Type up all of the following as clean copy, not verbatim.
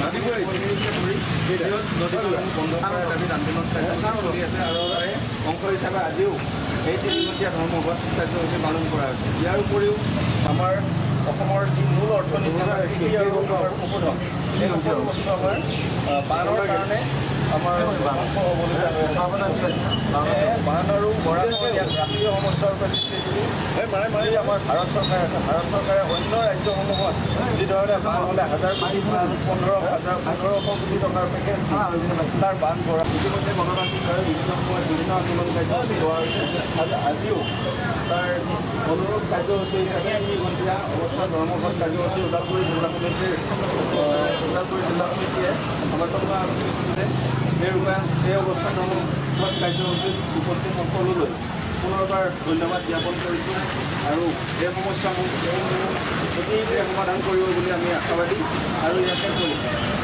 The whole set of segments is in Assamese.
বন্ধ কৰাৰ দাবীত আন্দোলন চলি আছে আৰু অংশ হিচাপে আজিও এই 3 ঘণ্টীয়া ধৰ্মঘট কাৰ্যসূচী পালন কৰা হৈছে। ইয়াৰ উপৰিও আমাৰ অসমৰ যি মূল অৰ্থনীতি কৃষি আৰু পশুধন এই সকলো বস্তু আমাৰ বানৰ কাৰণে আমাৰ ধ্বংস হ'বলগীয়া হৈ আছে। বান আৰু গৰাখহনীয়াক ৰাষ্ট্ৰীয় সমস্যাৰ ৰূপে স্বীকৃতি দি আমাৰ ভাৰত চৰকাৰে অন্য ৰাজ্যসমূহত যিধৰণে বান হ'লে 15,000 কোটি টকাৰ পেকেজ তাৰ বান কৰা ইতিমধ্যে গণতান্ত্ৰিক আৰু বিভিন্ন সময়ত বিভিন্ন আন্দোলন কাৰ্যসূচী লোৱা হৈছে। আজিও তাৰ অনুৰূপ কাৰ্যসূচী হিচাপে 3 ঘণ্টীয়া অৱস্থা ধৰ্মঘট কাৰ্যসূচী ওদালগুৰি জিলা সমিতিয়ে আমাৰ টকা আলোচনা কৰিছে। এই অৱস্থা ধৰ্মঘট কাৰ্যসূচীত উপস্থিত সকলোলৈ পুনৰবাৰ ধন্যবাদ জ্ঞাপন কৰিছোঁ আৰু এই সমস্যাসমূহ অতিশীঘ্ৰে সমাধান কৰিব বুলি আমি আশাবাদী আৰু ইয়াকে কৰি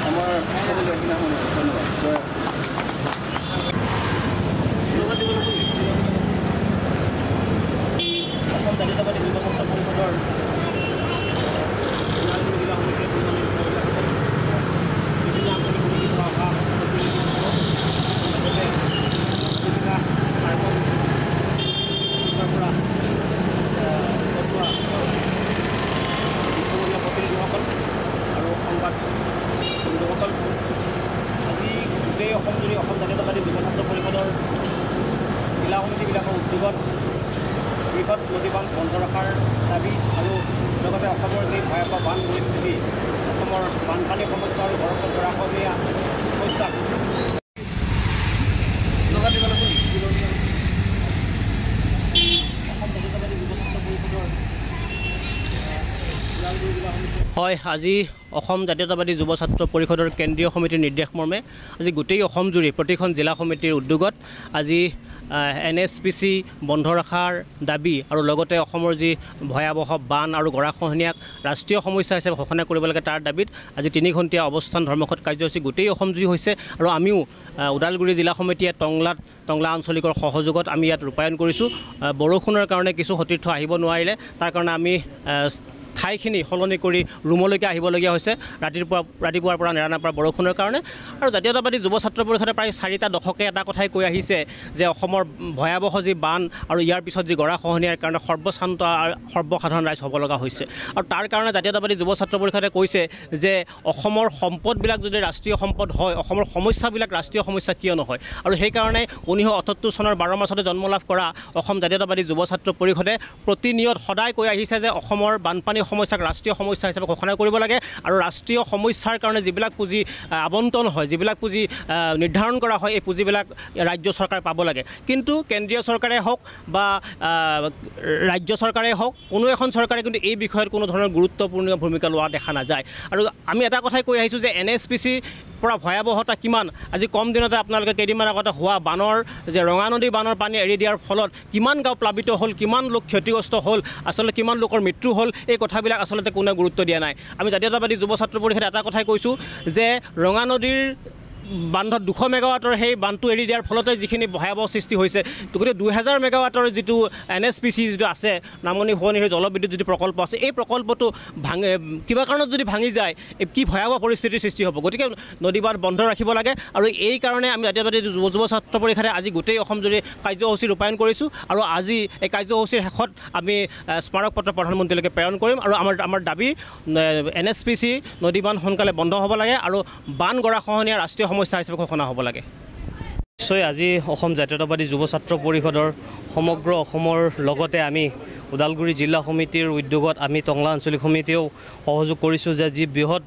আমাৰ সকলো দিনাখনে ধন্যবাদ। অসম জাতীয়তাবাদী যুৱ ছাত্ৰ পৰিষদৰ জিলা সমিতিয়ে বিভিন্ন আঞ্চলিক সমিতিৰ পৰা অহা প্ৰতিনিধিসকল আৰু সংবাদ বন্ধুসকল, আজি গোটেই অসমজুৰি অসম জাতীয়তাবাদী যুৱ ছাত্ৰ পৰিষদৰ জিলা সমিতিবিলাকৰ উদ্যোগত বৃহৎ নদীবান্ধ বন্ধ ৰখাৰ দাবী আৰু লগতে অসমৰ যি ভয়াৱহ বান পৰিস্থিতি, অসমৰ বানপানী সমস্যা আৰু গৰাখহনীয়া সমস্যা হয়, আজি অসম জাতীয়তাবাদী যুৱ ছাত্ৰ পৰিষদৰ কেন্দ্ৰীয় সমিতিৰ নিৰ্দেশ মৰ্মে আজি গোটেই অসমজুৰি প্ৰতিখন জিলা সমিতিৰ উদ্যোগত আজি NSPC বন্ধ ৰখাৰ দাবী আৰু লগতে অসমৰ যি ভয়াৱহ বান আৰু গৰাখহনীয়াক ৰাষ্ট্ৰীয় সমস্যা হিচাপে ঘোষণা কৰিব লাগে তাৰ দাবীত আজি 3 ঘণ্টীয়া অৱস্থান ধৰ্মঘট কাৰ্যসূচী গোটেই অসমজুৰি হৈছে আৰু আমিও ওদালগুৰি জিলা সমিতিয়ে টংলা আঞ্চলিকৰ সহযোগত আমি ইয়াত ৰূপায়ণ কৰিছোঁ। বৰষুণৰ কাৰণে কিছু সতীৰ্থ আহিব নোৱাৰিলে, তাৰ কাৰণে আমি ঠাইখিনি সলনি কৰি ৰুমলৈকে আহিবলগীয়া হৈছে ৰাতিপুৱাৰ পৰা নেৰানেপেৰা বৰষুণৰ কাৰণে। আৰু জাতীয়তাবাদী যুৱ ছাত্ৰ পৰিষদে প্ৰায় 4টা দশকে এটা কথাই কৈ আহিছে যে অসমৰ ভয়াৱহ যি বান আৰু ইয়াৰ পিছত যি গৰাখহনীয়াৰ কাৰণে সৰ্বশান্ত আৰু সৰ্বসাধাৰণ ৰাইজ হ'ব লগা হৈছে। আৰু তাৰ কাৰণে জাতীয়তাবাদী যুৱ ছাত্ৰ পৰিষদে কৈছে যে অসমৰ সম্পদবিলাক যদি ৰাষ্ট্ৰীয় সম্পদ হয়, অসমৰ সমস্যাবিলাক ৰাষ্ট্ৰীয় সমস্যা কিয় নহয়। আৰু সেইকাৰণে 1978 চনৰ 12 মাৰ্চতে জন্ম লাভ কৰা অসম জাতীয়তাবাদী যুৱ ছাত্ৰ পৰিষদে প্ৰতিনিয়ত সদায় কৈ আহিছে যে অসমৰ বানপানী সমস্যাক ৰাষ্ট্ৰীয় সমস্যা হিচাপে ঘোষণা কৰিব লাগে আৰু ৰাষ্ট্ৰীয় সমস্যাৰ কাৰণে যিবিলাক পুঁজি আবণ্টন হয়, যিবিলাক পুঁজি নিৰ্ধাৰণ কৰা হয়, এই পুঁজিবিলাক ৰাজ্য চৰকাৰে পাব লাগে। কিন্তু কেন্দ্ৰীয় চৰকাৰে হওক বা ৰাজ্য চৰকাৰে হওক, কোনো এখন চৰকাৰে কিন্তু এই বিষয়ত কোনো ধৰণৰ গুৰুত্বপূৰ্ণ ভূমিকা লোৱা দেখা নাযায়। আৰু আমি এটা কথাই কৈ আহিছোঁ যে NSPC পৰা ভয়াৱহতা কিমান। আজি কম দিনতে আপোনালোকে কেইদিনমান আগতে হোৱা বানৰ যে ৰঙানদী বানৰ পানী এৰি দিয়াৰ ফলত কিমান গাঁও প্লাবিত হ'ল, কিমান লোক ক্ষতিগ্ৰস্ত হ'ল, আচলতে কিমান লোকৰ মৃত্যু হ'ল, এই কথাবিলাক আচলতে কোনে গুৰুত্ব দিয়া নাই। আমি জাতীয়তাবাদী যুৱ ছাত্ৰ পৰিষদে এটা কথাই কৈছোঁ যে ৰঙানদীৰ বান্ধত 200 মেগাৱাটৰ সেই বান্ধটো এৰি দিয়াৰ ফলতে যিখিনি ভয়াৱহ সৃষ্টি হৈছে, গতিকে 2000 মেগাৱাটৰ যিটো NSPC যিটো আছে, নামনি সোৱণশিৰি জলবিদ্যুৎ যিটো প্ৰকল্প আছে, এই প্ৰকল্পটো কিবা কাৰণত যদি ভাঙি যায় কি ভয়াৱহ পৰিস্থিতিৰ সৃষ্টি হ'ব। গতিকে নদীবান্ধ বন্ধ ৰাখিব লাগে আৰু এই কাৰণে আমি জাতীয়তাবাদী যুৱ ছাত্ৰ পৰিষদে আজি গোটেই অসমজুৰি কাৰ্যসূচী ৰূপায়ণ কৰিছোঁ আৰু আজি এই কাৰ্যসূচীৰ শেষত আমি স্মাৰক পত্ৰ প্ৰধানমন্ত্ৰীলৈকে প্ৰেৰণ কৰিম। আৰু আমাৰ দাবী NSPC নদীবান্ধ সোনকালে বন্ধ হ'ব লাগে আৰু বান গৰাখহনীয়া ৰাষ্ট্ৰীয় সমস্যা হিচাপে ঘোষণা হ'ব লাগে। নিশ্চয় আজি অসম জাতীয়তাবাদী যুৱ ছাত্ৰ পৰিষদৰ সমগ্ৰ অসমৰ লগতে আমি ওদালগুৰি জিলা সমিতিৰ উদ্যোগত আমি টংলা আঞ্চলিক সমিতিয়েও সহযোগ কৰিছোঁ যে যি বৃহৎ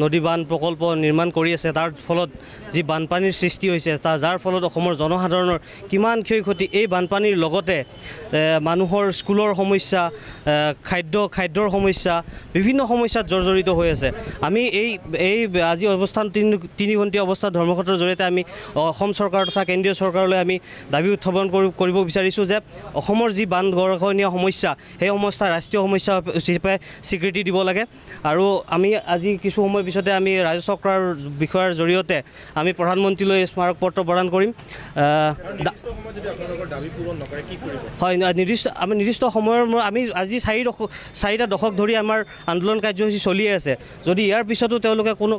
নদীবান্ধ প্ৰকল্প নিৰ্মাণ কৰি আছে, তাৰ ফলত যি বানপানীৰ সৃষ্টি হৈছে, যাৰ ফলত অসমৰ জনসাধাৰণৰ কিমান ক্ষয়ক্ষতি, এই বানপানীৰ লগতে মানুহৰ স্কুলৰ সমস্যা, খাদ্যৰ সমস্যা, বিভিন্ন সমস্যাত জৰ্জৰিত হৈ আছে। আমি এই আজি অৱস্থান 3 ঘণ্টীয়া অৱস্থা ধৰ্মঘটৰ জৰিয়তে আমি অসম চৰকাৰ তথা কেন্দ্ৰীয় চৰকাৰলৈ আমি দাবী উত্থাপন কৰিব বিচাৰিছোঁ যে অসমৰ যি বান গৰাখহনীয়া সমস্যা, সেই সমস্যা ৰাষ্ট্ৰীয় সমস্যা হিচাপে স্বীকৃতি দিব লাগে। আৰু আমি আজি কিছু সময় পিছতে আমি ৰাজ্য চৰকাৰৰ বিষয়ৰ জৰিয়তে আমি প্ৰধানমন্ত্ৰীলৈ স্মাৰক পত্ৰ প্ৰদান কৰিম। হয়, নিৰ্দিষ্ট সময়ৰ আমি আজি 4টা দশক ধৰি আমাৰ আন্দোলন কাৰ্যসূচী চলিয়ে আছে। যদি ইয়াৰ পিছতো তেওঁলোকে কোনো